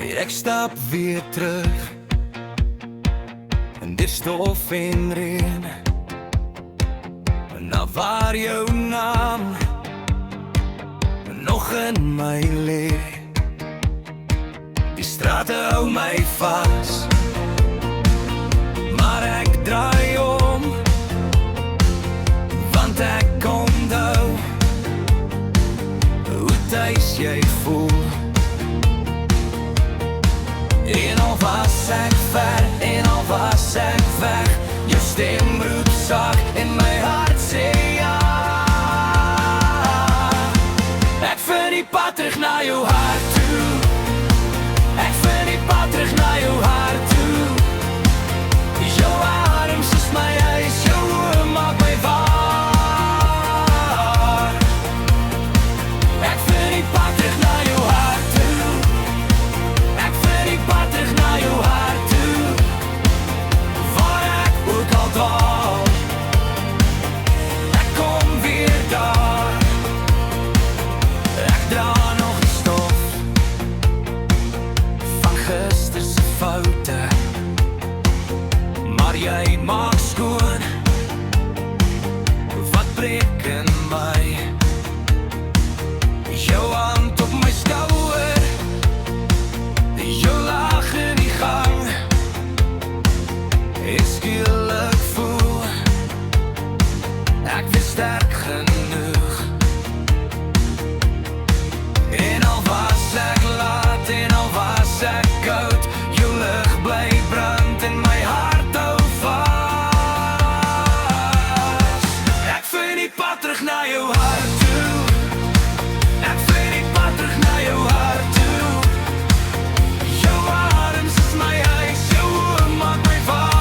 Ek stap weer terug in dit stof en reën, na waar jou naam nog in my lê. Die strate hou my vas, maar ek draai om, want ek onthou hoe tuis jy voel. En al was ek ver, en al was ek weg, jou stem roep sag en my hart sê ja. Ek vind die pad terug na jou hart toe, ek vind die pad terug na jou hart toe. Jou arms is my huis, jou oë maak my waar. Ek vind die pad terug na jou hart toe, ek vind die pad terug na jou hart toe. Waar ek ook al dwaal, ek kom weer daar. Ek dra nog die stof van gister se foute, maar jy maak skoon wat breek in my. Jou hand op my skouer, jou lag in die gang, ek skielik voel ek weer sterk genoeg. En al was ek laat, en al was ek koud, jou lig bly brand en my hart hou vas. Ek vind die pad terug na jou hart toe, ek vind die pad terug na jou hart toe. Jou arms is my huis, jou oë maak my waar.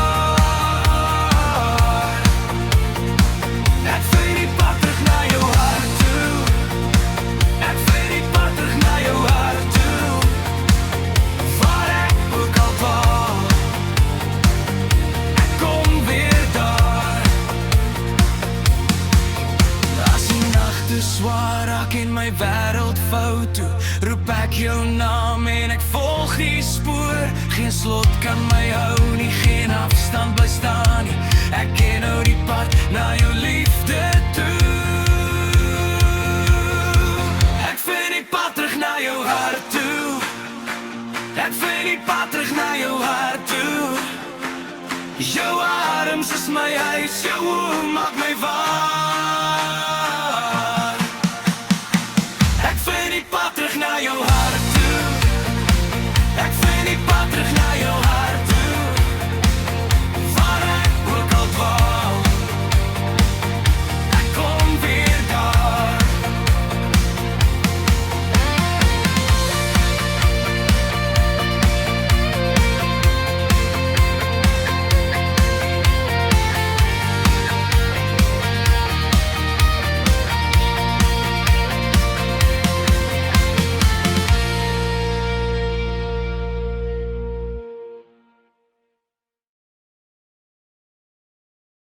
Ek vind die pad terug na jou hart toe, ek vind die pad terug na jou hart toe. Waar ek ook al dwaal, ek kom weer daar. As die nagte swaar raak en my wêreld vou toe, roep ek jou naam en ek volg die spoor. Geen slot kan my hou nie, geen afstand bly staan nie. Ek ken nou die pad na jou liefde toe. Ek vind die pad terug na jou hart toe, ek vind die pad terug na jou hart toe. Jou arms is my huis, jou oë maak my